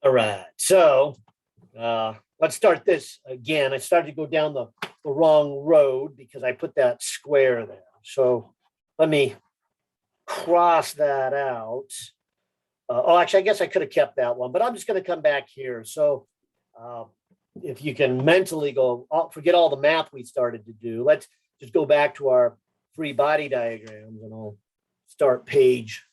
All right, so let's start this again. I started to go down the wrong road because I put that square there. So let me cross that out. Actually, I guess I could have kept that one, but I'm just going to come back here. So uh, if you can mentally go, forget all the math we started to do. Let's just go back to our free body diagrams, and I'll start page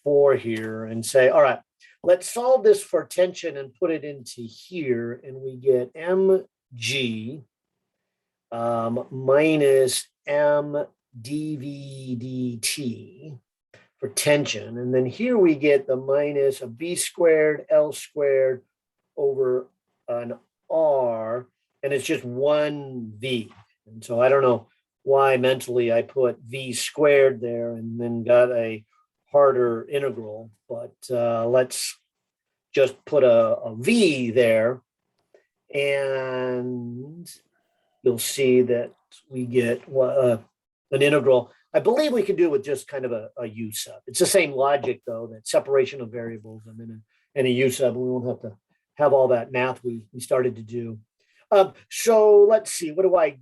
4 here and say, all right, let's solve this for tension and put it into here, and we get mg minus m dv dt for tension. And then here we get the minus a b squared L squared over an R, and it's just one V. And so I don't know why mentally I put V squared there and then got a harder integral, but let's just put a V there, and you'll see that we get an integral. I believe we can do it with just kind of a U sub. It's the same logic, though, that separation of variables and a U sub. We won't have to have all that math we started to do. So let's see, what do I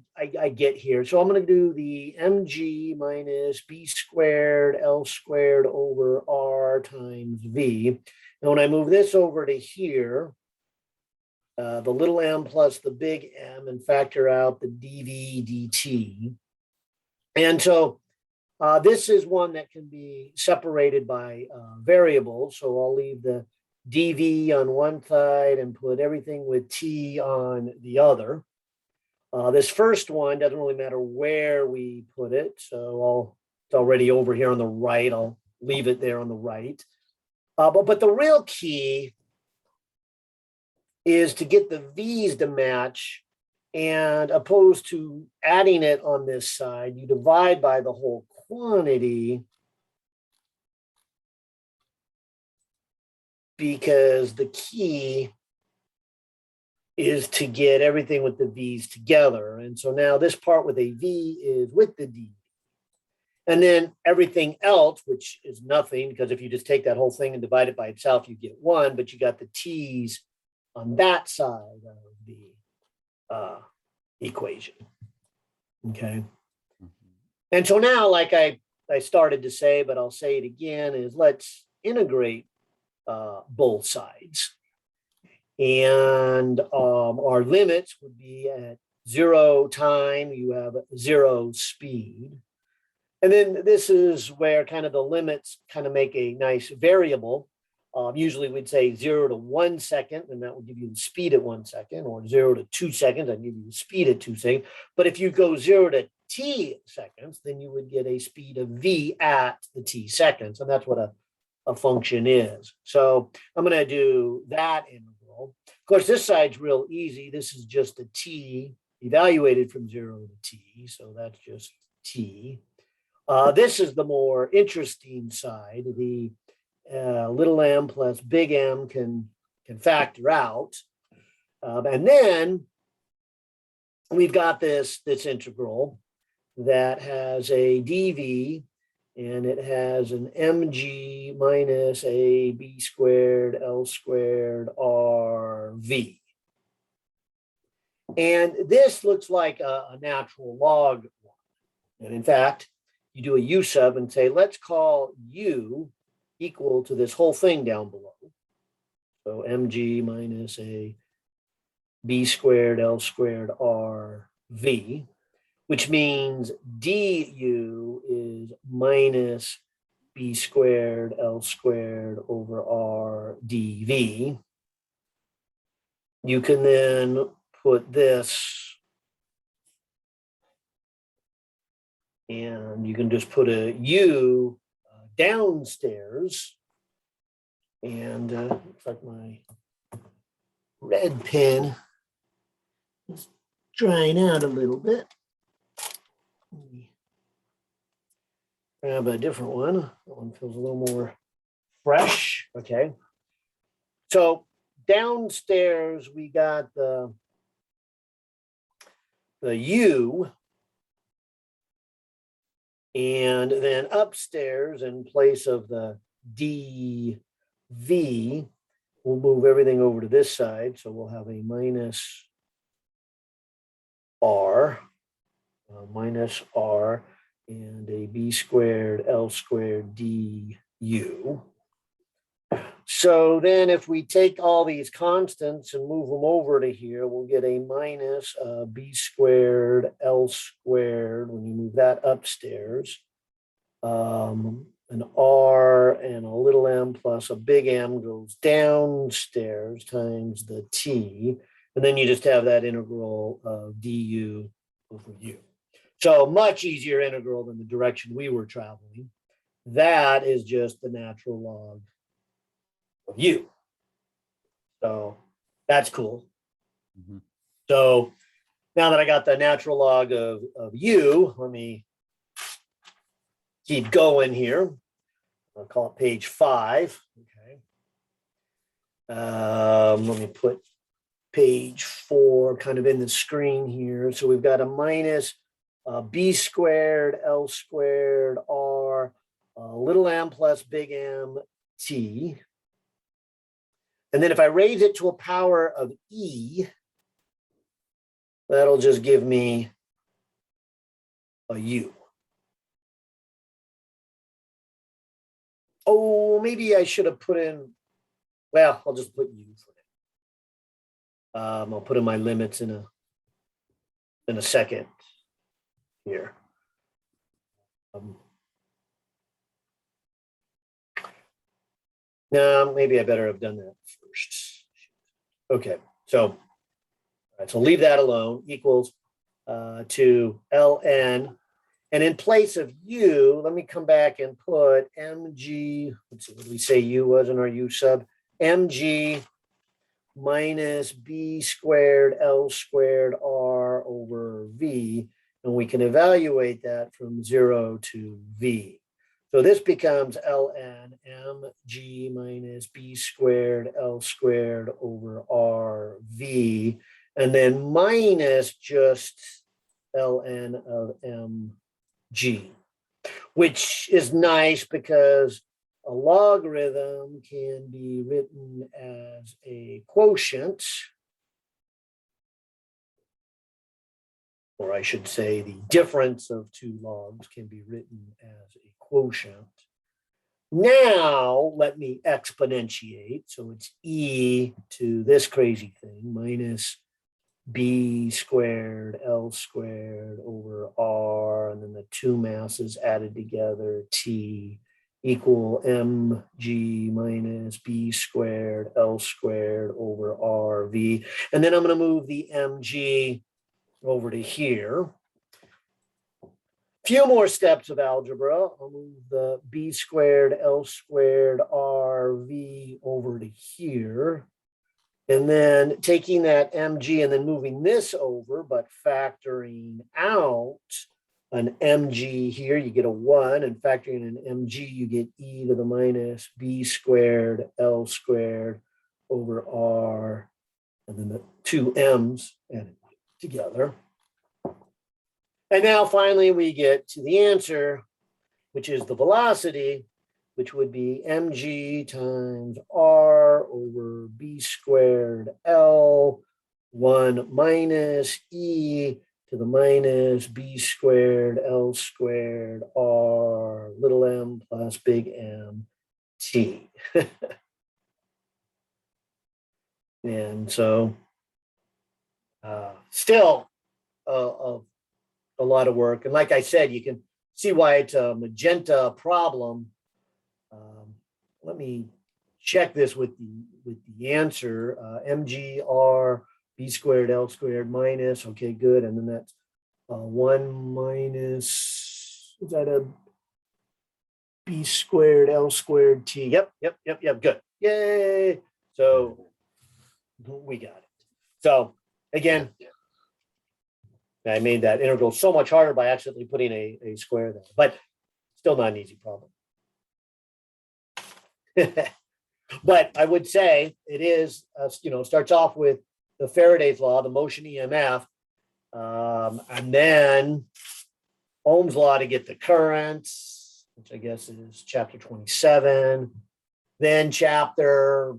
get here? So I'm going to do the mg minus b squared L squared over R times V. And when I move this over to here, the little m plus the big M, and factor out the dv dt. And so this is one that can be separated by variables. So I'll leave the dv on one side and put everything with t on the other. This first one doesn't really matter where we put it. So it's already over here on the right. I'll leave it there on the right. But the real key is to get the v's to match, and opposed to adding it on this side, you divide by the whole quantity, because the key is to get everything with the v's together. And so now this part with a v is with the d. And then everything else, which is nothing, because if you just take that whole thing and divide it by itself, you get 1, but you got the t's on that side of the equation. Okay. And so now, like I started to say, but I'll say it again, is let's integrate both sides. And our limits would be at 0 time, you have 0 speed. And then this is where kind of the limits kind of make a nice variable. Usually we'd say 0 to 1 second, and that will give you the speed at 1 second, or 0 to 2 seconds, I'd give you the speed at 2 seconds. But if you go 0 to t seconds, then you would get a speed of v at the t seconds, and that's what a function is. So I'm going to do that integral. Of course, this side's real easy. This is just a t evaluated from 0 to t, so that's just t. This is the more interesting side. The little m plus big M can factor out. And then we've got this integral that has a dv, and it has an mg minus a b squared L squared RV. And this looks like a natural log one. And in fact, you do a U sub and say, let's call U equal to this whole thing down below. So mg minus a b squared L squared RV, which means du is minus b squared L squared over R dv. You can then put this, and you can just put a U downstairs, and looks like my red pen is drying out a little bit. Let me grab a different one. That one feels a little more fresh. Okay. So downstairs, we got the U, and then upstairs, in place of the dv, we'll move everything over to this side. So we'll have a minus R, and a B squared L squared du. So then if we take all these constants and move them over to here, we'll get a minus B squared L squared when you move that upstairs. An R and a little m plus a big M goes downstairs times the T. And then you just have that integral of du over u. So much easier integral than the direction we were traveling. That is just the natural log of u. So that's cool. Mm-hmm. So now that I got the natural log of u, let me keep going here. I'll call it page 5. Okay. Let me put page 4 kind of in the screen here. So we've got a minus B squared L squared R little m plus big M T. And then if I raise it to a power of E, that'll just give me a U. Oh, maybe I should have put in, well, I'll just put U for it. I'll put in my limits in a second here. No, maybe I better have done that first. Okay, so, all right, so leave that alone, equals to ln. And in place of u, let me come back and put mg, let's see, what did we say u was in our u sub? Mg minus b squared L squared R over v. And we can evaluate that from 0 to v. So this becomes ln mg minus b squared L squared over R v, and then minus just ln of mg, which is nice because a logarithm can be written as a quotient, or I should say the difference of two logs can be written as a quotient. Now let me exponentiate. So it's e to this crazy thing minus b squared L squared over R, and then the two masses added together, T, equal mg minus b squared L squared over RV. And then I'm going to move the mg over to here. Few more steps of algebra. I'll move the b squared L squared RV over to here. And then taking that mg and then moving this over, but factoring out an mg here, you get a 1, and factoring an mg, you get e to the minus b squared L squared over R, and then the two m's added together. And now finally we get to the answer, which is the velocity, which would be mg times R over b squared L, 1 minus e to the minus b squared L squared R little m plus big M T. And so still a lot of work. And like I said, you can see why it's a magenta problem. Let me check this with the answer. MGR b squared L squared minus, okay, good. And then that's 1 minus, is that a b squared L squared T? Yep, good. Yay. So we got it. So again, I made that integral so much harder by accidentally putting a square there, but still not an easy problem. But I would say it is, starts off with the Faraday's law, the motion EMF, and then Ohm's law to get the currents, which I guess is chapter 27. Then chapter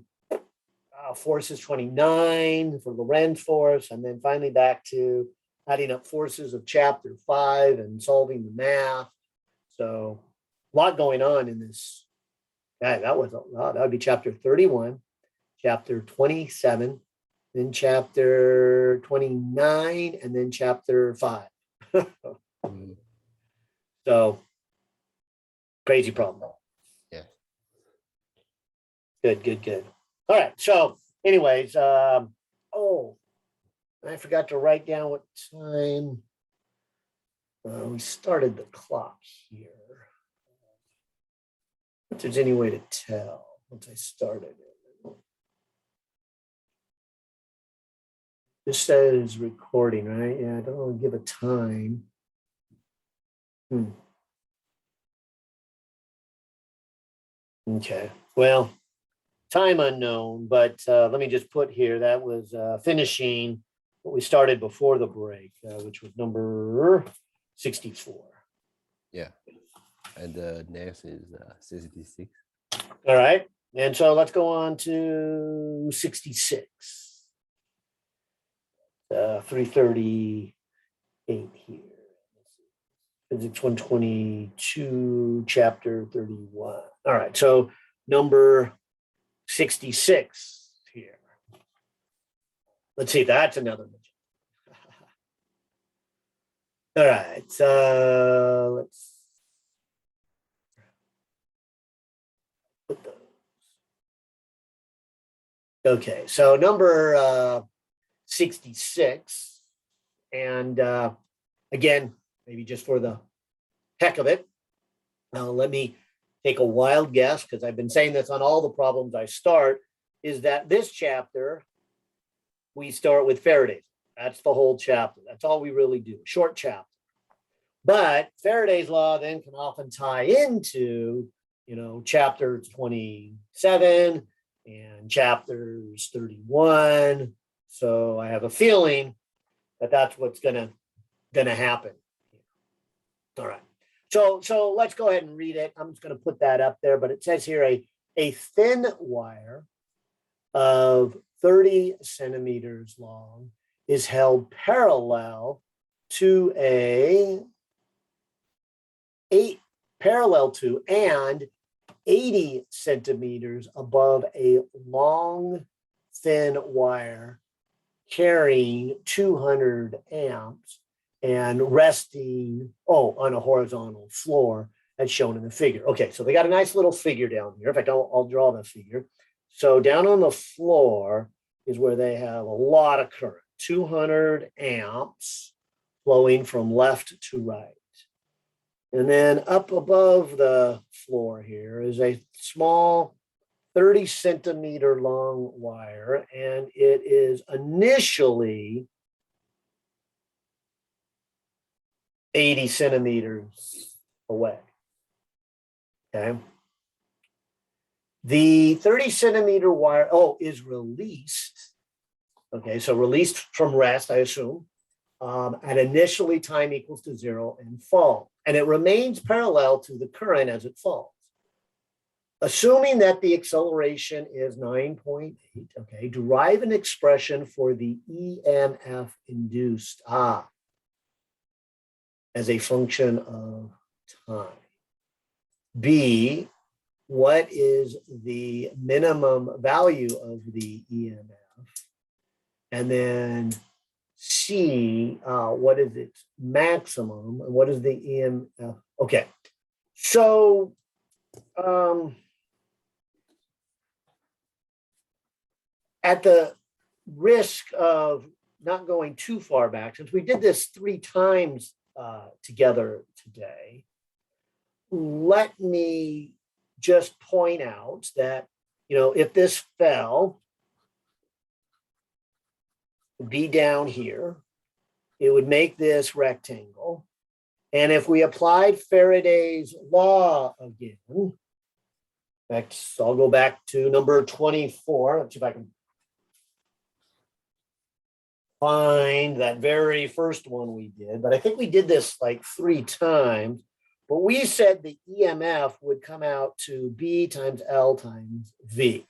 force is 29 for Lorentz force, and then finally back to adding up forces of chapter 5 and solving the math. So a lot going on in this. That was a lot. That would be chapter 31, chapter 27, then chapter 29, and then chapter 5. So crazy problem. Yeah. Good. All right. So anyways, I forgot to write down what time we started the clock here. If there's any way to tell once I started it. This says recording, right? Yeah, I don't want to give a time. Okay, well, time unknown, but let me just put here, that was finishing what we started before the break, which was number 64. Yeah. And the next is 66. All right. And so let's go on to 66. 338 here. Physics 122, chapter 31. All right. So number 66 here. Let's see if that's another one. All right. Let's put those. Okay. So number 66. And again, maybe just for the heck of it, let me take a wild guess, because I've been saying this on all the problems I start, is that this chapter, we start with Faraday's. That's the whole chapter. That's all we really do, short chapter. But Faraday's law then can often tie into, chapter 27 and chapters 31. So I have a feeling that that's what's gonna happen. All right. So let's go ahead and read it. I'm just going to put that up there, but it says here a thin wire of 30 centimeters long is held parallel to and 80 centimeters above a long thin wire carrying 200 amps and resting, on a horizontal floor as shown in the figure. Okay, so they got a nice little figure down here. In fact, I'll draw the figure. So down on the floor is where they have a lot of current, 200 amps flowing from left to right. And then up above the floor here is a small 30 centimeter long wire, and it is initially 80 centimeters away. Okay. The 30 centimeter wire, is released. Okay, so released from rest, I assume, at initially time equals to 0 and fall. And it remains parallel to the current as it falls. Assuming that the acceleration is 9.8, okay, derive an expression for the EMF induced. As a function of time. B, what is the minimum value of the EMF? And then C, what is its maximum? And what is the EMF? Okay, so at the risk of not going too far back, since we did this 3 times together today, let me just point out that, if this fell, be down here, it would make this rectangle. And if we applied Faraday's law again, in fact, I'll go back to number 24. Let's see if I can find that very first one we did, but I think we did this like 3 times. But we said the EMF would come out to B times L times V.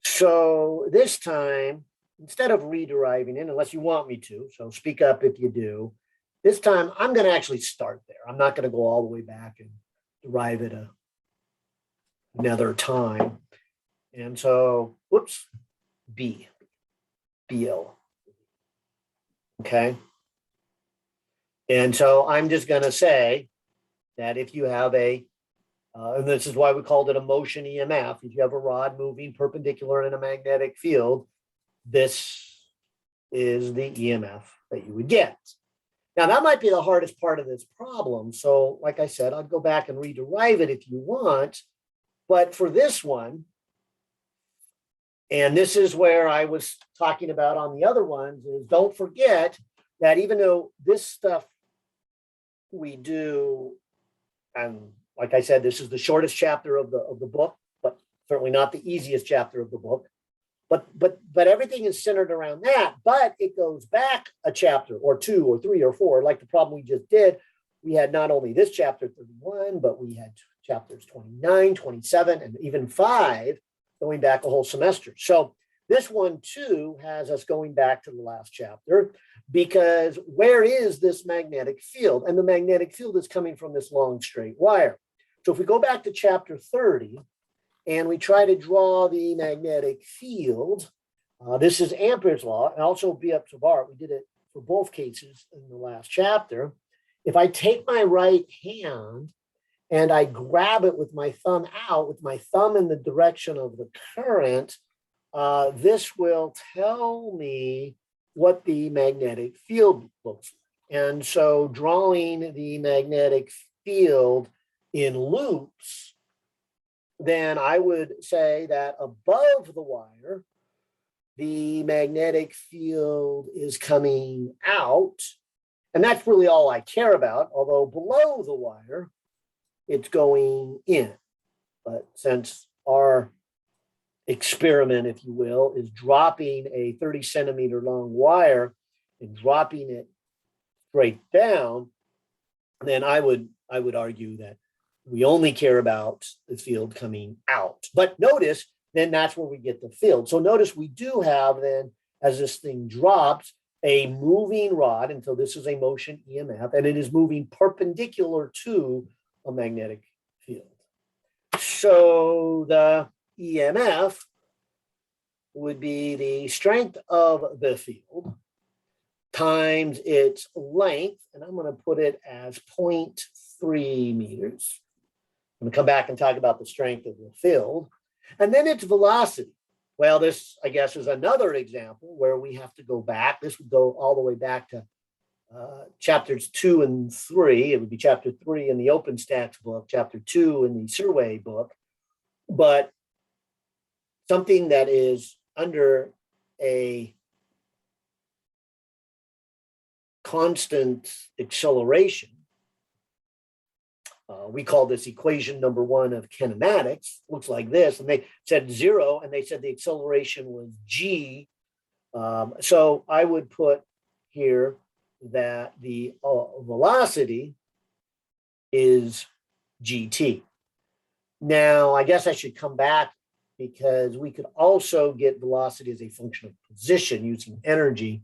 So this time, instead of rederiving it, unless you want me to, so speak up if you do, this time I'm going to actually start there. I'm not going to go all the way back and derive it another time. And so, whoops, BL. Okay. And so I'm just going to say that if you have and this is why we called it a motion EMF, if you have a rod moving perpendicular in a magnetic field, this is the EMF that you would get. Now, that might be the hardest part of this problem. So, like I said, I'll go back and rederive it if you want. But for this one, and this is where I was talking about on the other ones, is don't forget that even though this stuff we do, and like I said, this is the shortest chapter of the book, but certainly not the easiest chapter of the book. But everything is centered around that. But it goes back a chapter or two or three or four, like the problem we just did. We had not only this chapter 31, but we had chapters 29, 27, and even 5 going back a whole semester. So this one too has us going back to the last chapter, because where is this magnetic field? And the magnetic field is coming from this long straight wire. So if we go back to chapter 30 and we try to draw the magnetic field, this is Ampere's law, and also B up to bar. We did it for both cases in the last chapter. If I take my right hand and I grab it with my thumb out, with my thumb in the direction of the current, this will tell me what the magnetic field looks like. And so drawing the magnetic field in loops, then I would say that above the wire, the magnetic field is coming out. And that's really all I care about, although below the wire, it's going in. But since our experiment, if you will, is dropping a 30 centimeter long wire and dropping it straight down, then I would argue that we only care about the field coming out. But notice, then that's where we get the field. So notice we do have then, as this thing drops, a moving rod, and so this is a motion EMF, and it is moving perpendicular to a magnetic field. So the EMF would be the strength of the field times its length, and I'm going to put it as 0.3 meters. I'm going to come back and talk about the strength of the field. And then its velocity. Well, this, I guess, is another example where we have to go back. This would go all the way back to chapters 2 and 3. It would be chapter 3 in the OpenStax book, chapter 2 in the Survey book. But something that is under a constant acceleration, we call this equation number 1 of kinematics. Looks like this, and they said 0, and they said the acceleration was g. So I would put here that the velocity is gt. Now, I guess I should come back, because we could also get velocity as a function of position using energy.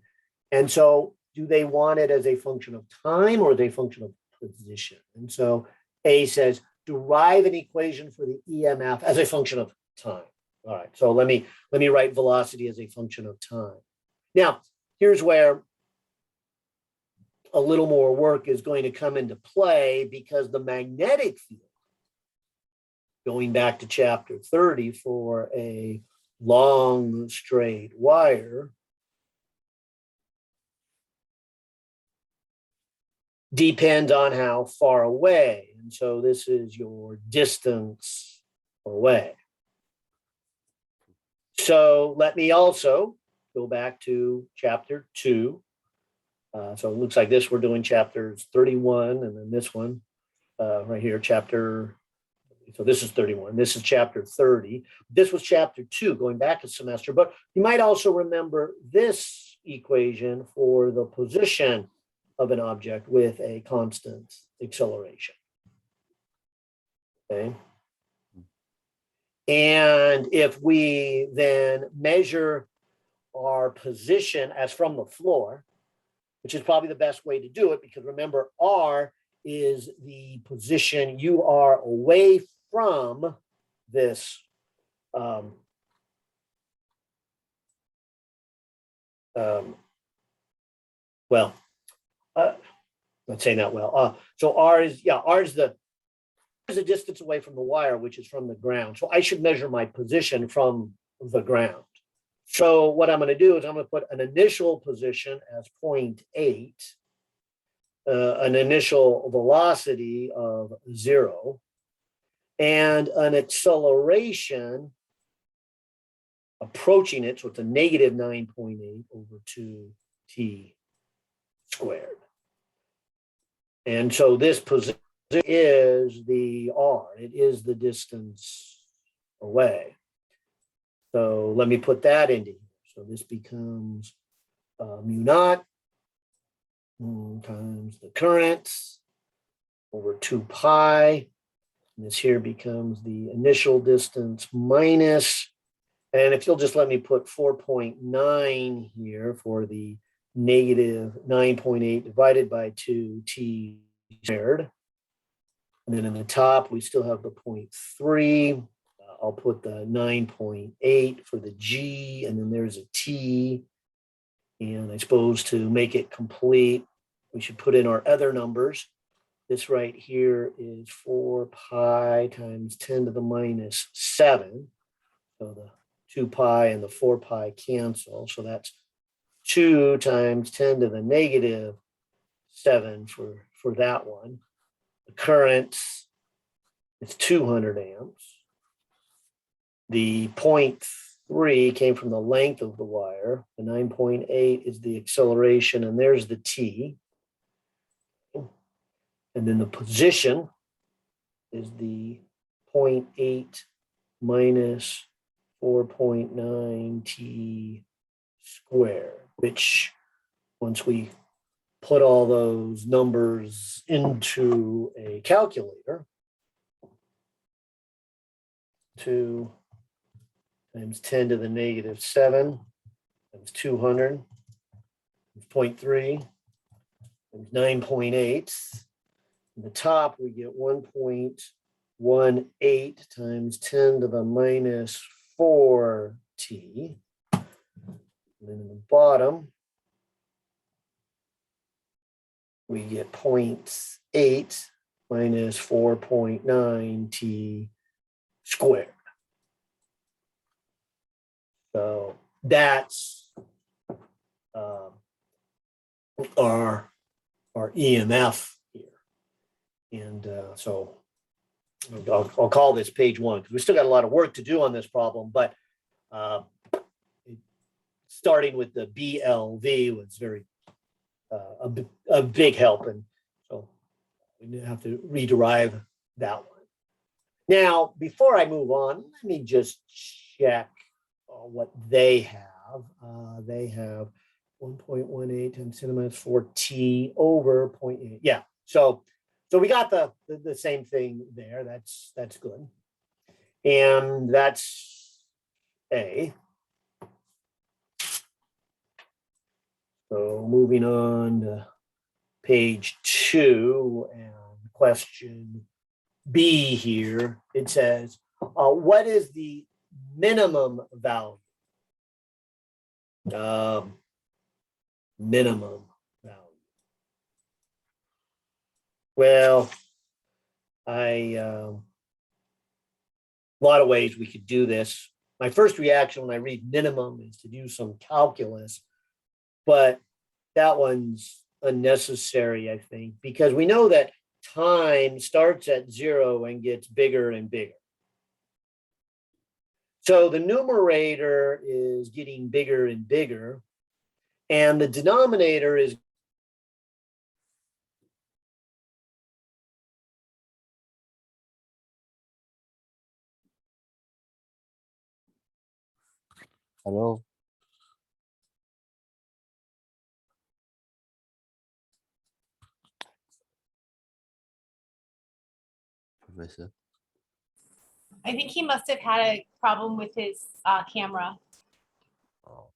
And so do they want it as a function of time or as a function of position? And so A says, derive an equation for the EMF as a function of time. All right, so let me write velocity as a function of time. Now, here's where a little more work is going to come into play, because the magnetic field, going back to chapter 30 for a long straight wire, depends on how far away. And so this is your distance away. So let me also go back to chapter 2. So it looks like this, we're doing chapters 31, and then this one right here, chapter, so this is 31. This is chapter 30. This was chapter 2, going back a semester. But you might also remember this equation for the position of an object with a constant acceleration. Okay. And if we then measure our position as from the floor, which is probably the best way to do it, because remember, R is the position you are away from this well, not saying that well. So R is the distance away from the wire, which is from the ground. So I should measure my position from the ground. So what I'm going to do is I'm going to put an initial position as 0.8, an initial velocity of 0, and an acceleration approaching it. So it's a negative 9.8 over 2t squared. And so this position is the R. It is the distance away. So let me put that into here. So this becomes mu naught times the current over 2 pi. And this here becomes the initial distance minus, and if you'll just let me put 4.9 here for the negative 9.8 divided by 2t squared. And then in the top, we still have the 0.3. I'll put the 9.8 for the G, and then there's a T. And I suppose to make it complete, we should put in our other numbers. This right here is 4 pi times 10 to the minus 7. So the 2 pi and the 4 pi cancel. So that's 2 times 10 to the negative 7 for that one. The current is 200 amps. The 0.3 came from the length of the wire. The 9.8 is the acceleration, and there's the T. And then the position is the 0.8 minus 4.9 T squared, which once we put all those numbers into a calculator, 2 times 10 to the negative 7 times 200 times 0.3 times 9.8. In the top, we get 1.18 times 10 to the minus 4t. And then in the bottom, we get 0.8 minus 4.9t squared. So that's our EMF here. And so I'll call this page 1 because we still got a lot of work to do on this problem, but starting with the BLV was very a big help. And so we have to rederive that one. Now, before I move on, let me just check what they have. They have 1.18 times 10 to the minus 4t over 0.8. Yeah, so we got the same thing there. That's good. And that's A. So moving on to page 2 and question B here, it says, what is the minimum value? Minimum value. Well, a lot of ways we could do this. My first reaction when I read minimum is to do some calculus, but that one's unnecessary, I think, because we know that time starts at 0 and gets bigger and bigger. So the numerator is getting bigger and bigger, and the denominator is Hello, Professor. I think he must have had a problem with his camera. Oh.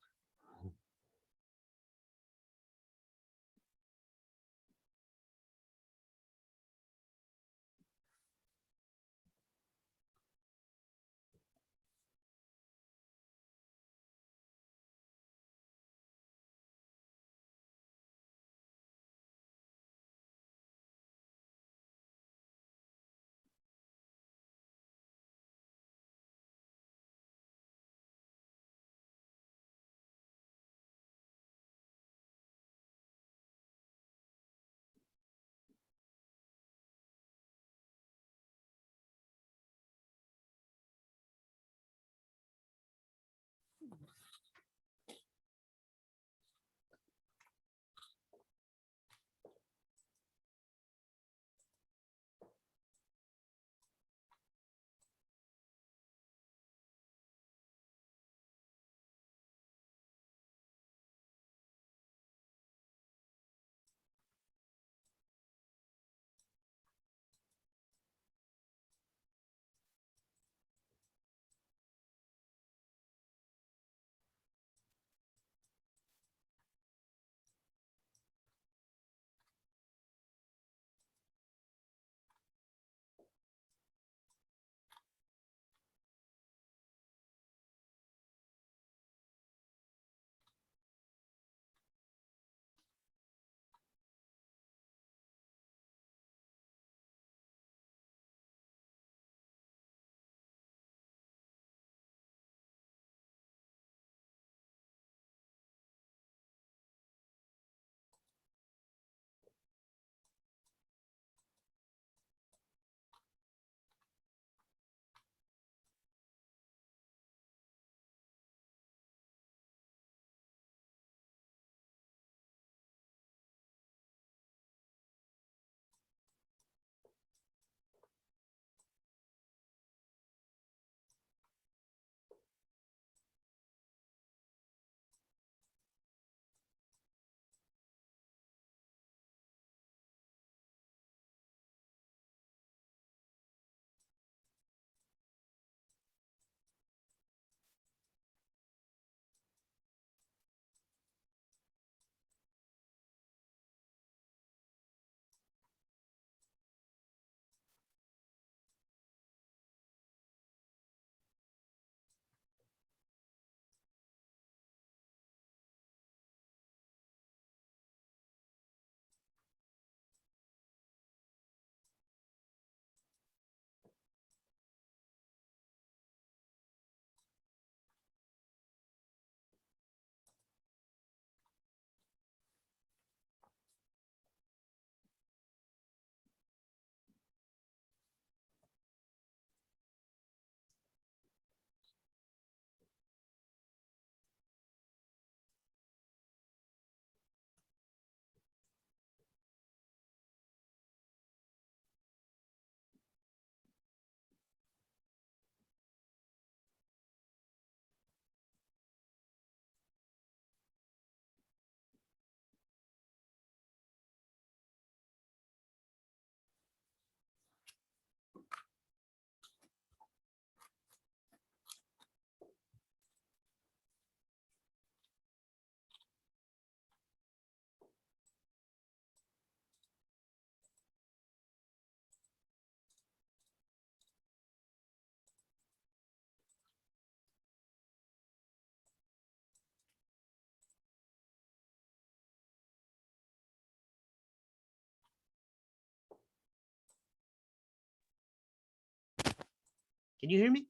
Can you hear me?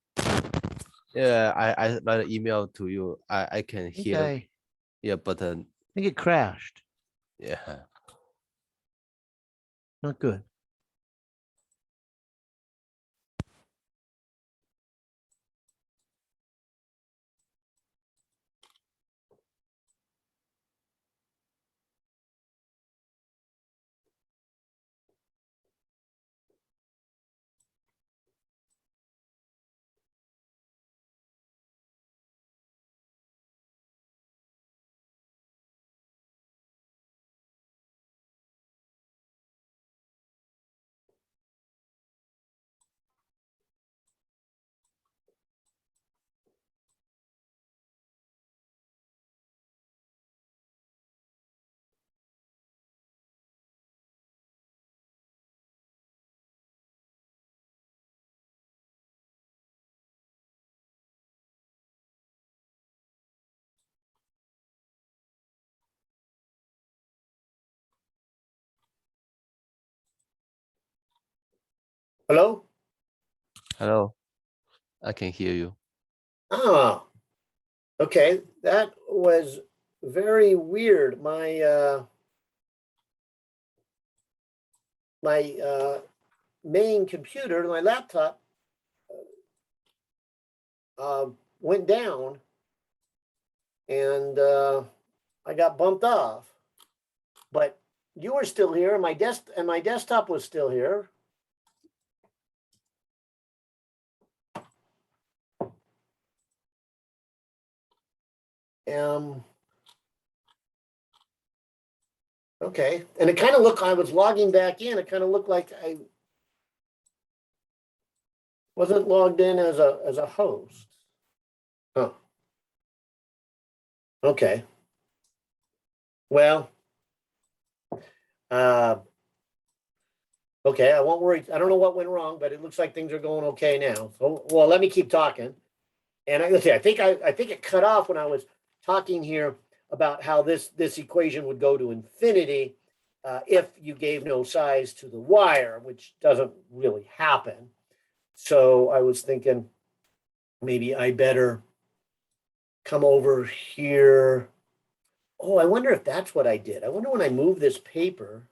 Yeah, I write an email to you. I can hear. Okay. Yeah, but I think it crashed. yeah. Not good. Hello? Hello. I can hear you. Oh, okay. That was very weird. My main computer, my laptop, went down, and I got bumped off. But you were still here, and my desktop was still here. Okay, and it kind of looked. I was logging back in. It kind of looked like I wasn't logged in as a host. Oh, okay. Well, okay. I won't worry. I don't know what went wrong, but it looks like things are going okay now. So, well, let me keep talking. And let's see. I think it cut off when I was talking here about how this equation would go to infinity if you gave no size to the wire, which doesn't really happen. So I was thinking maybe I better come over here. Oh, I wonder if that's what I did. I wonder when I move this paper,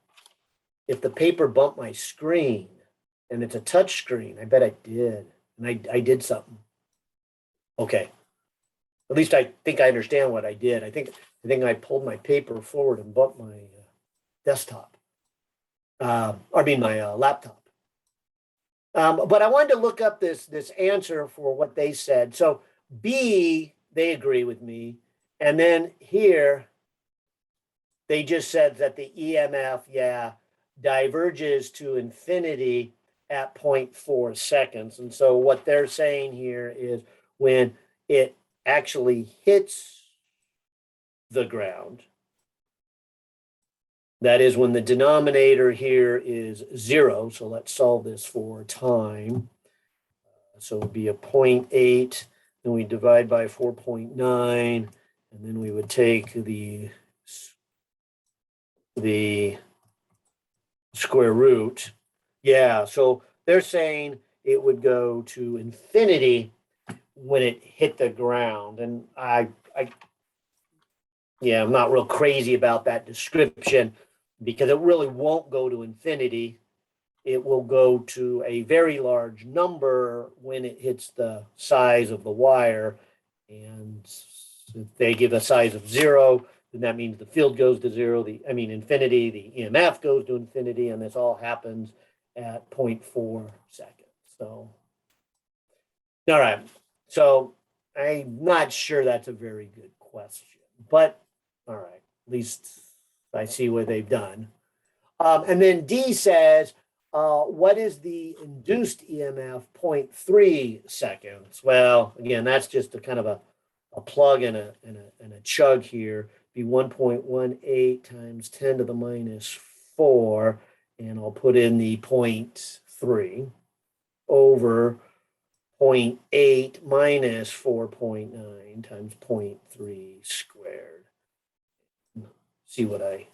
if the paper bumped my screen, and it's a touch screen. I bet I did. And I did something. Okay. At least I think I understand what I did. I think I pulled my paper forward and bumped my desktop. I mean my laptop. But I wanted to look up this answer for what they said. So B, they agree with me. And then here, they just said that the EMF, yeah, diverges to infinity at 0.4 seconds. And so what they're saying here is when it actually hits the ground, that is when the denominator here is 0. So let's solve this for time. So it would be a 0.8, then we divide by 4.9, and then we would take the square root. Yeah, so they're saying it would go to infinity when it hit the ground. And yeah, I'm not real crazy about that description because it really won't go to infinity. It will go to a very large number when it hits the size of the wire. And if they give a size of 0, then that means the field goes to 0, infinity, the EMF goes to infinity, and this all happens at 0.4 seconds. So, all right. So I'm not sure that's a very good question, but all right, at least I see what they've done. And then D says, what is the induced EMF? 0.3 seconds. Well, again, that's just a kind of a plug and a chug here. Be 1.18 times 10 to the minus 4, and I'll put in the 0.3 over 0.8 minus 4.9 times 0.3 squared. See what I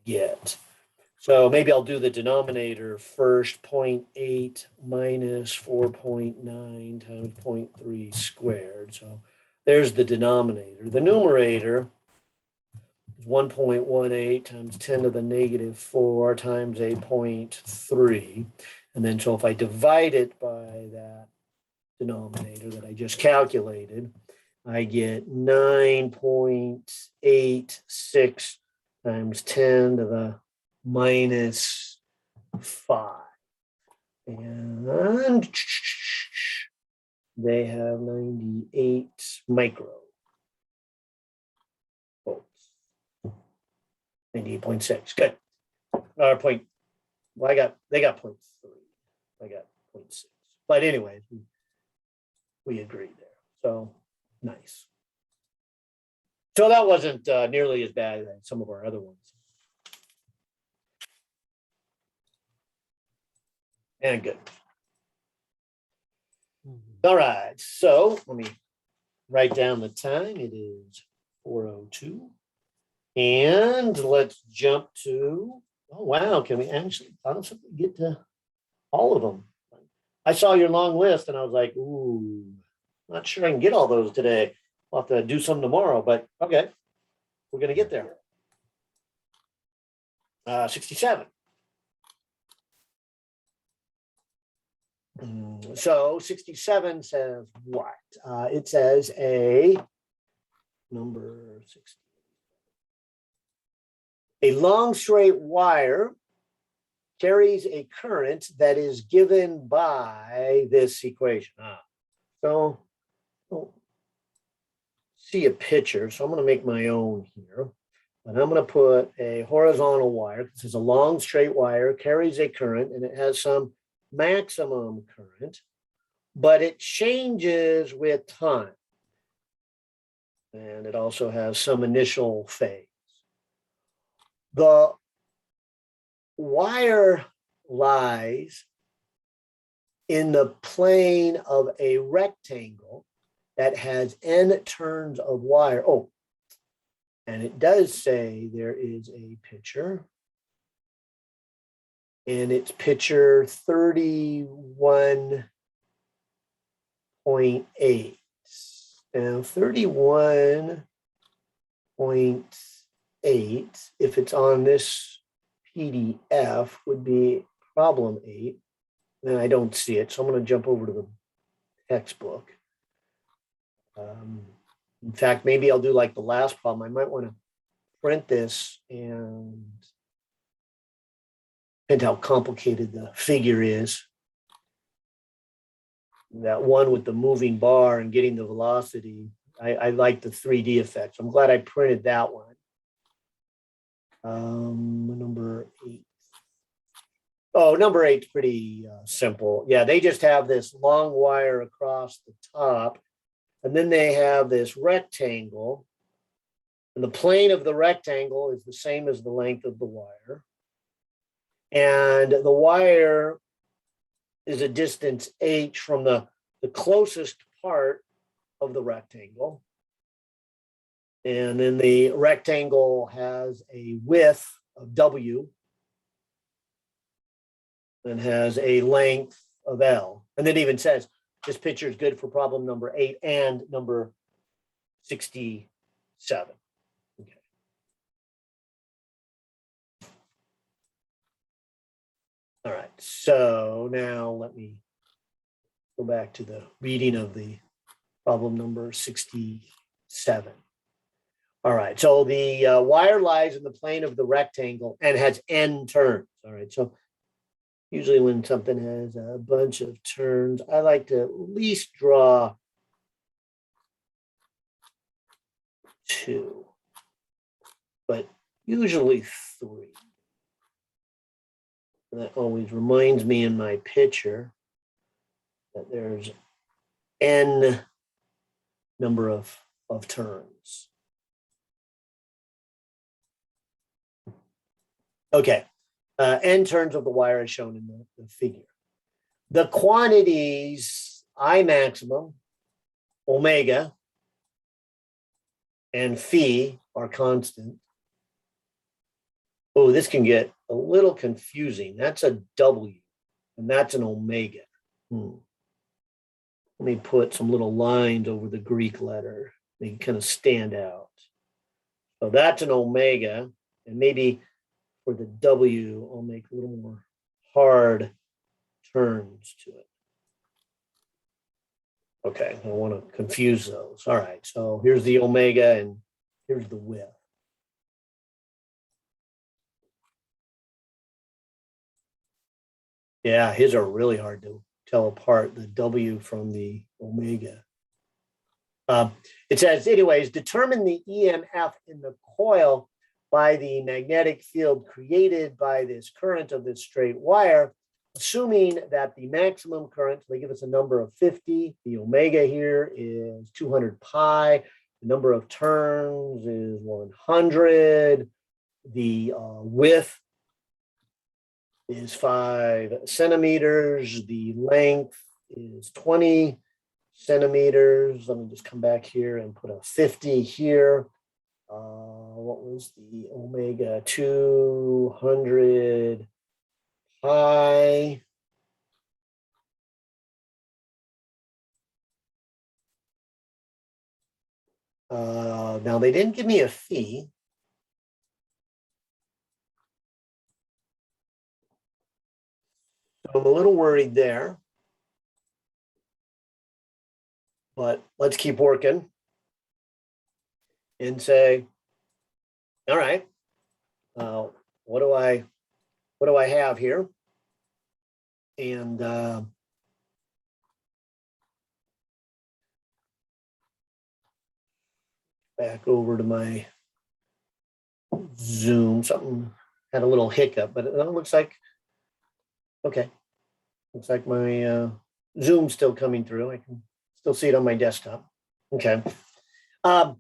get. So maybe I'll do the denominator first, 0.8 minus 4.9 times 0.3 squared. So there's the denominator. The numerator is 1.18 times 10 to the negative 4 times 8.3. And then so if I divide it by that denominator that I just calculated, I get 9.86 times 10 to the minus 5. And they have 98 micro volts. 98.6. Good. Point. Well, they got 0.3. I got 0.6. But anyways, we agreed there. So nice. So that wasn't nearly as bad as some of our other ones. And good. All right. So let me write down the time. It is 4:02. And let's jump to, oh, wow. Can we actually possibly get to all of them? I saw your long list and I was like, ooh, not sure I can get all those today. I'll have to do some tomorrow, but okay, we're gonna get there. 67. So 67 says what? It says a number 60. A long straight wire carries a current that is given by this equation. So I'll see a picture. So I'm going to make my own here. And I'm going to put a horizontal wire. This is a long straight wire, carries a current, and it has some maximum current, but it changes with time. And it also has some initial phase. The wire lies in the plane of a rectangle that has n turns of wire. Oh, and it does say there is a picture. And it's picture 31.8. Now 31.8, if it's on this PDF, would be problem 8. And I don't see it, so I'm going to jump over to the textbook. In fact, maybe I'll do like the last problem. I might want to print this and how complicated the figure is. That one with the moving bar and getting the velocity. I like the 3D effects. I'm glad I printed that one. Number 8. Oh, number 8's pretty simple. Yeah, they just have this long wire across the top, and then they have this rectangle, and the plane of the rectangle is the same as the length of the wire. And the wire is a distance h from the closest part of the rectangle. And then the rectangle has a width of w and has a length of L. And it even says this picture is good for problem number 8 and number 67. Okay. All right, so now let me go back to the reading of the problem number 67. All right, so the wire lies in the plane of the rectangle and has n turns. All right, so usually when something has a bunch of turns, I like to at least draw 2, but usually 3. And that always reminds me in my picture that there's n number of turns. Okay, n turns of the wire is shown in the figure. The quantities I maximum, omega, and phi are constant. Oh, this can get a little confusing. That's a W, and that's an omega. Let me put some little lines over the Greek letter. They kind of stand out. So that's an omega, and maybe for the W, I'll make a little more hard turns to it. Okay, I don't want to confuse those. All right, so here's the omega and here's the width. Yeah, his are really hard to tell apart, the W from the omega. It says, anyways, determine the EMF in the coil by the magnetic field created by this current of this straight wire, assuming that the maximum current, they give us a number of 50, the omega here is 200 pi, the number of turns is 100, the width is 5 centimeters, the length is 20 centimeters. Let me just come back here and put a 50 here. What was the omega? 200 pi. Now they didn't give me a fee. So I'm a little worried there. But let's keep working and say, all right, what do I have here? And back over to my Zoom. Something had a little hiccup, but it looks like, okay. Looks like my Zoom's still coming through. I can still see it on my desktop. Okay. All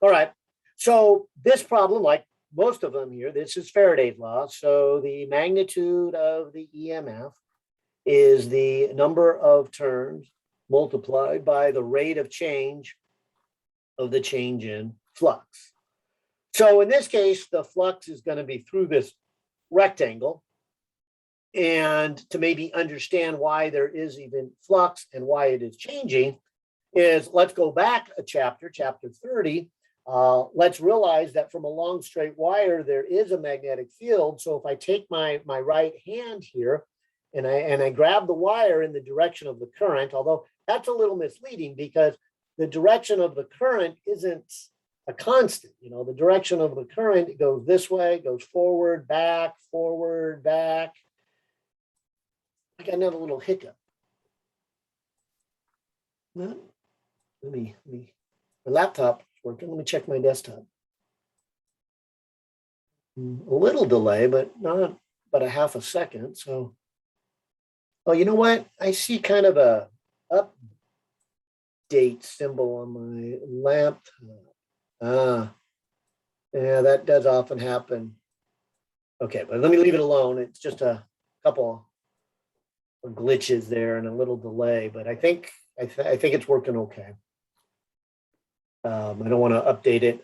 right. So this problem, like most of them here, this is Faraday's law. So the magnitude of the EMF is the number of turns multiplied by the rate of change of the change in flux. So in this case, the flux is going to be through this rectangle. And to maybe understand why there is even flux and why it is changing is let's go back a chapter, chapter 30. Let's realize that from a long straight wire, there is a magnetic field. So if I take my right hand here and I grab the wire in the direction of the current, although that's a little misleading because the direction of the current isn't a constant. You know, the direction of the current goes this way, goes forward, back, forward, back. I got another little hiccup. No, let me, my laptop is working. Let me check my desktop. A little delay, but not but a half a second. So, oh, you know what? I see kind of a update symbol on my laptop. Yeah, that does often happen. Okay, but let me leave it alone. It's just a couple of glitches there and a little delay, but I think it's working okay. I don't want to update it.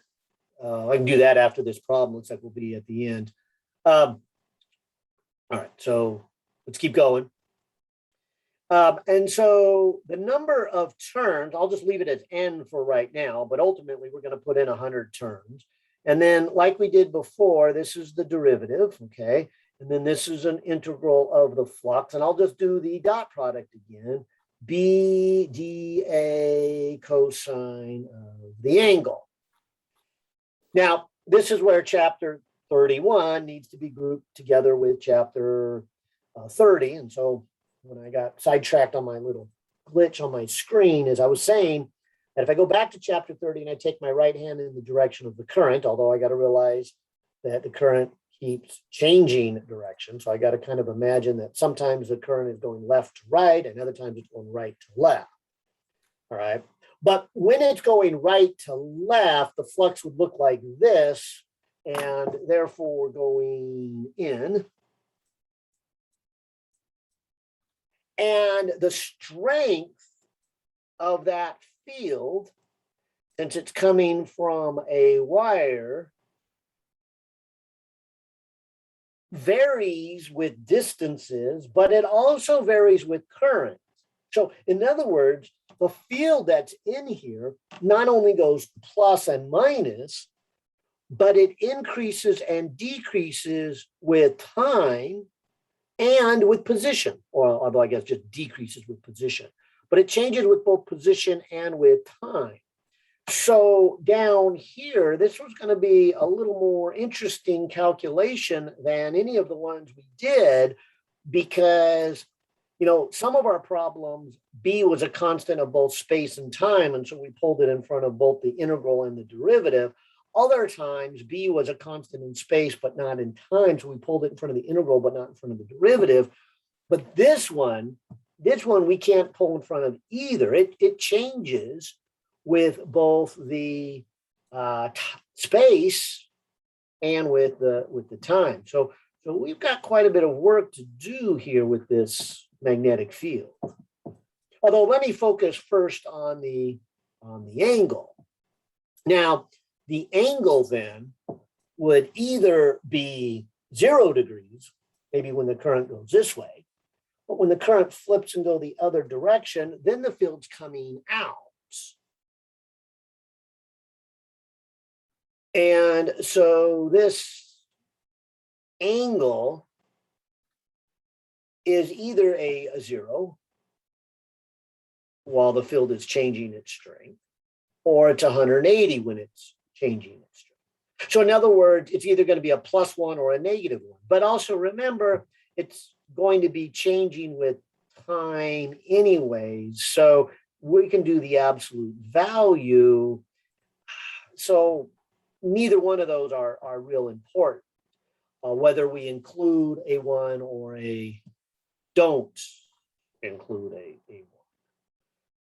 I can do that after this problem. Looks like we'll be at the end. All right, so let's keep going. And so the number of turns, I'll just leave it as n for right now, but ultimately we're going to put in 100 turns. And then like we did before, this is the derivative, okay? And then this is an integral of the flux. And I'll just do the dot product again. B dA cosine of the angle. Now, this is where chapter 31 needs to be grouped together with chapter 30. And so when I got sidetracked on my little glitch on my screen, as I was saying, that if I go back to chapter 30 and I take my right hand in the direction of the current, although I got to realize that the current keeps changing direction. So I got to kind of imagine that sometimes the current is going left to right and other times it's going right to left. All right. But when it's going right to left, the flux would look like this, and therefore going in. And the strength of that field, since it's coming from a wire, varies with distances, but it also varies with current. So in other words, the field that's in here not only goes plus and minus, but it increases and decreases with time and with position, or although I guess just decreases with position, but it changes with both position and with time. So down here, this was going to be a little more interesting calculation than any of the ones we did because, you know, some of our problems, B was a constant of both space and time, and so we pulled it in front of both the integral and the derivative. Other times, B was a constant in space, but not in time, so we pulled it in front of the integral, but not in front of the derivative. But this one we can't pull in front of either. It changes with both the space and with the time. So we've got quite a bit of work to do here with this magnetic field. Although let me focus first on the angle. Now, the angle then would either be 0 degrees, maybe when the current goes this way, but when the current flips and go the other direction, then the field's coming out. And so this angle is either a 0 while the field is changing its strength, or it's 180 when it's changing its strength. So in other words, it's either going to be a +1 or a -1. But also remember, it's going to be changing with time anyways. So we can do the absolute value. So neither one of those are real important, whether we include a 1 or a don't include a 1.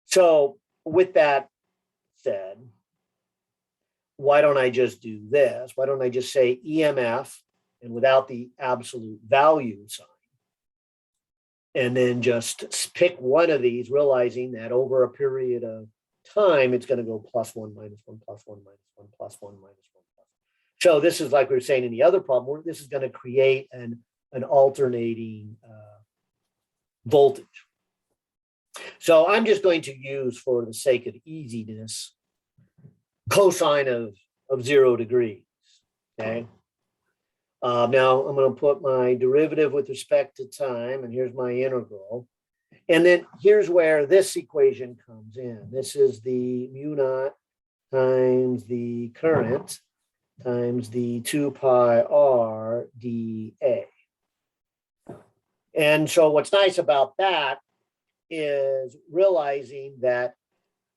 So with that said, why don't I just do this? Why don't I just say EMF and without the absolute value sign? And then just pick one of these, realizing that over a period of time, it's going to go +1, -1, +1, -1, +1, -1. So this is like we were saying in the other problem, where this is going to create an alternating voltage. So I'm just going to use, for the sake of easiness, cosine of 0 degrees. Okay. Now I'm going to put my derivative with respect to time, and here's my integral. And then here's where this equation comes in. This is the mu naught times the current times the 2 pi r dA. And so what's nice about that is realizing that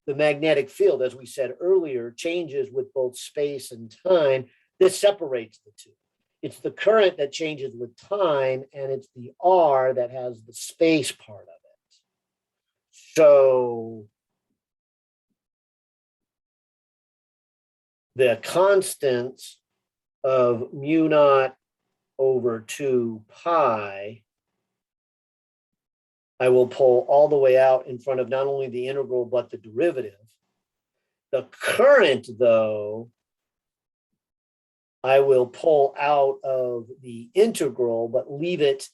the magnetic field, as we said earlier, changes with both space and time. This separates the two. It's the current that changes with time, and it's the R that has the space part of it. So the constants of mu naught over 2 pi, I will pull all the way out in front of not only the integral, but the derivative. The current, though, I will pull out of the integral, but leave it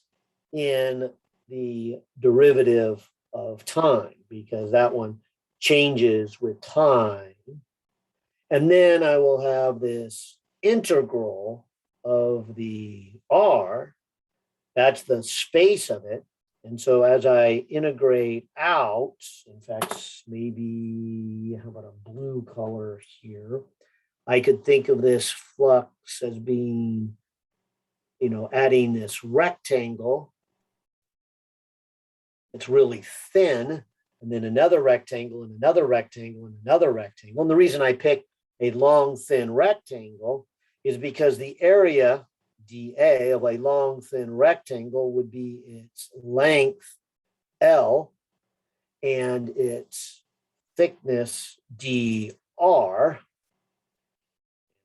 in the derivative of time, because that one changes with time. And then I will have this integral of the R, that's the space of it. And so as I integrate out, in fact, maybe, how about a blue color here? I could think of this flux as being, adding this rectangle. It's really thin, and then another rectangle and another rectangle and another rectangle. And the reason I picked a long, thin rectangle is because the area dA of a long, thin rectangle would be its length L and its thickness dr.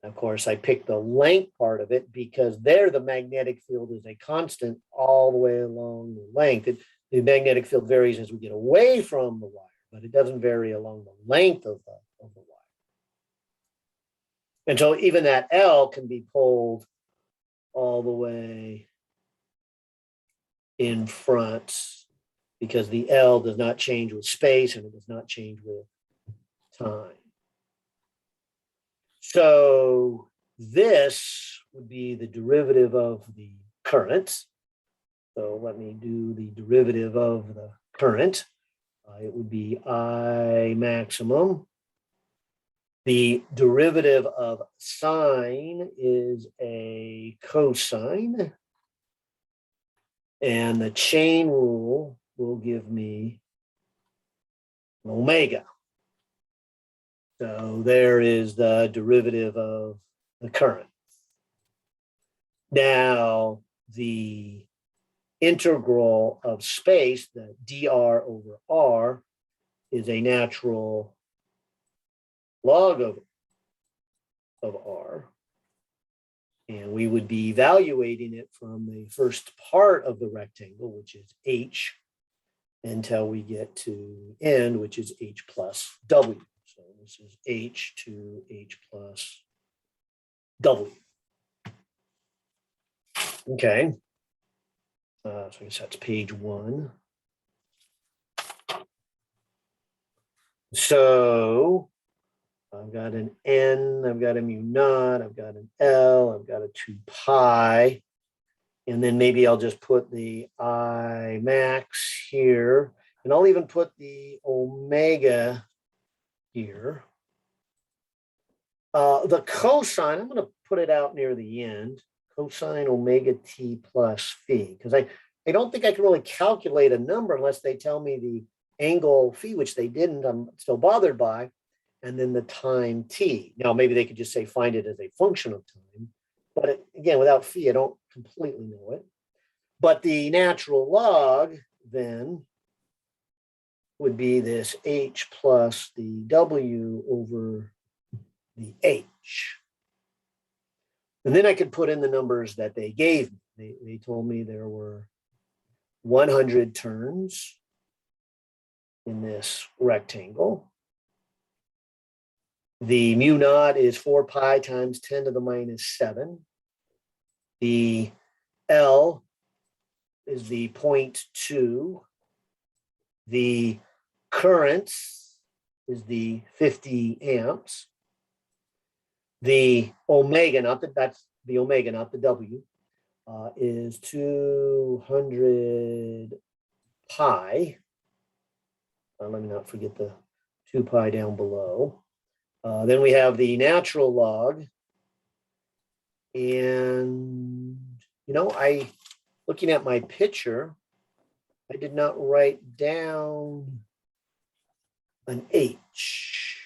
Of course, I picked the length part of it because there the magnetic field is a constant all the way along the length. The magnetic field varies as we get away from the wire, but it doesn't vary along the length of the wire. And so even that L can be pulled all the way in front, because the L does not change with space and it does not change with time. So this would be the derivative of the current. So let me do the derivative of the current. It would be I maximum. The derivative of sine is a cosine. And the chain rule will give me omega. So there is the derivative of the current. Now, the integral of space, the dr over r, is a natural log of r. And we would be evaluating it from the first part of the rectangle, which is h, until we get to end, which is h plus w. So this is h to h plus w. Okay. So I guess that's page 1. So I've got an N, I've got a mu naught, I've got an L, I've got a 2 pi. And then maybe I'll just put the I max here. And I'll even put the omega here. The cosine, I'm going to put it out near the end. Cosine omega t plus phi. Because I don't think I can really calculate a number unless they tell me the angle phi, which they didn't. I'm still bothered by. And then the time t. Now, maybe they could just say find it as a function of time. But again, without phi, I don't completely know it. But the natural log then would be this h plus the w over the h. And then I could put in the numbers that they gave me. They told me there were 100 turns in this rectangle. The mu naught is 4 pi times 10 to the minus 7. The L is the 0.2. The current is the 50 amps. The omega, that's the omega, not the W, is 200 pi. Let me not forget the 2 pi down below. Then we have the natural log. And, looking at my picture, I did not write down an H.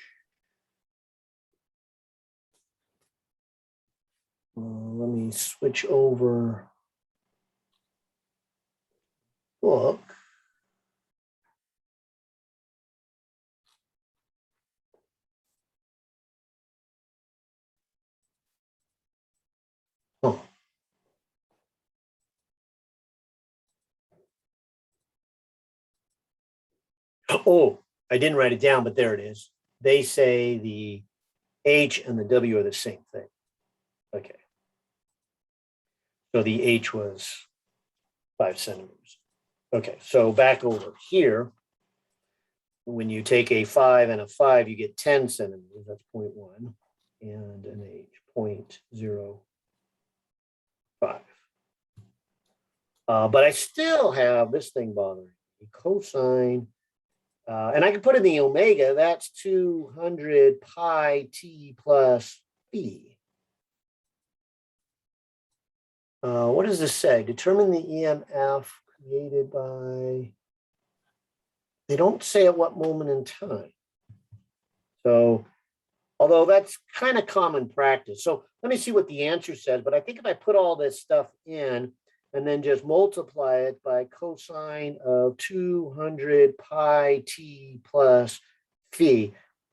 Let me switch over book. Oh. Oh, I didn't write it down, but there it is. They say the H and the W are the same thing. Okay. So the H was 5 centimeters. Okay, so back over here, when you take a 5 and a 5, you get 10 centimeters. That's 0.1 and an H, 0.05. But I still have this thing bothering me, cosine. And I can put in the omega, that's 200 pi t plus phi. What does this say? Determine the EMF created by, they don't say at what moment in time. So, although that's kind of common practice. So let me see what the answer says. But I think if I put all this stuff in and then just multiply it by cosine of 200 pi t plus phi,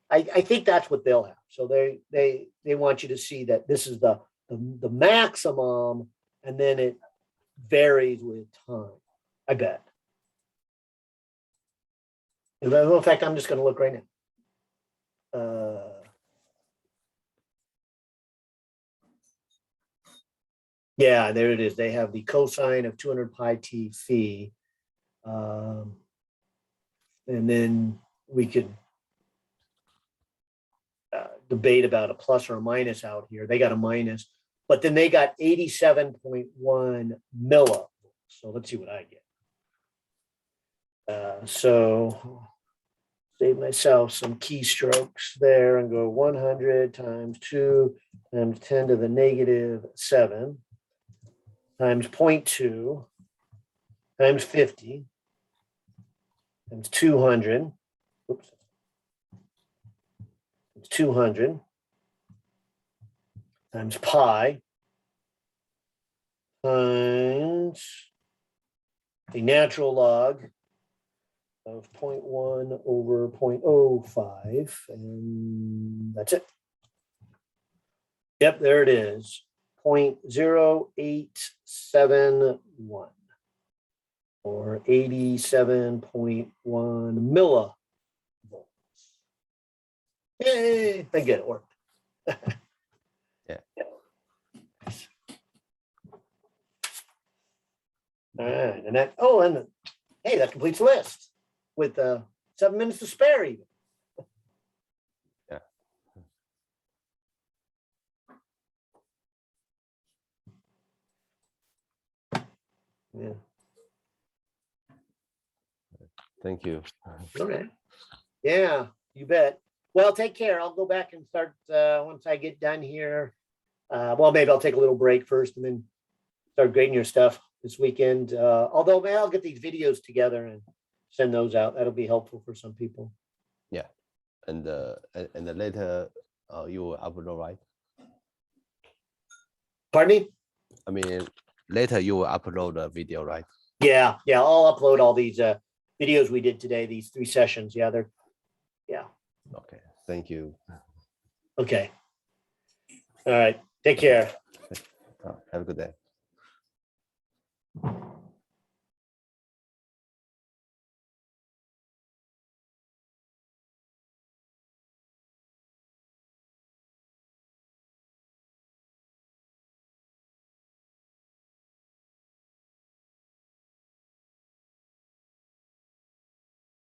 I think that's what they'll have. So they want you to see that this is the maximum, and then it varies with time, I bet. In fact, I'm just going to look right now. Yeah, there it is. They have the cosine of 200 pi t phi. And then we could debate about a plus or a minus out here. They got a minus, but then they got 87.1 millivolts. So let's see what I get. So save myself some keystrokes there and go 100 times 2 times 10 to the negative 7 times 0.2 times 50 times 200. Oops. It's 200 times pi times the natural log of 0.1 over 0.05, and that's it. Yep, there it is, 0.0871 or 87.1 millivolts. Yay, I get it worked. Yeah. All right, and that, hey, that completes the list with 7 minutes to spare even. Yeah. Thank you. All right. Yeah, you bet. Well, take care. I'll go back and start once I get done here. Well, maybe I'll take a little break first and then start grading your stuff this weekend. Although maybe I'll get these videos together and send those out. That'll be helpful for some people. Yeah, and later you will upload, right? Pardon me? I mean, later you will upload a video, right? Yeah, I'll upload all these videos we did today, these 3 sessions. Yeah. Okay, thank you. Okay. All right. Take care. Have a good day.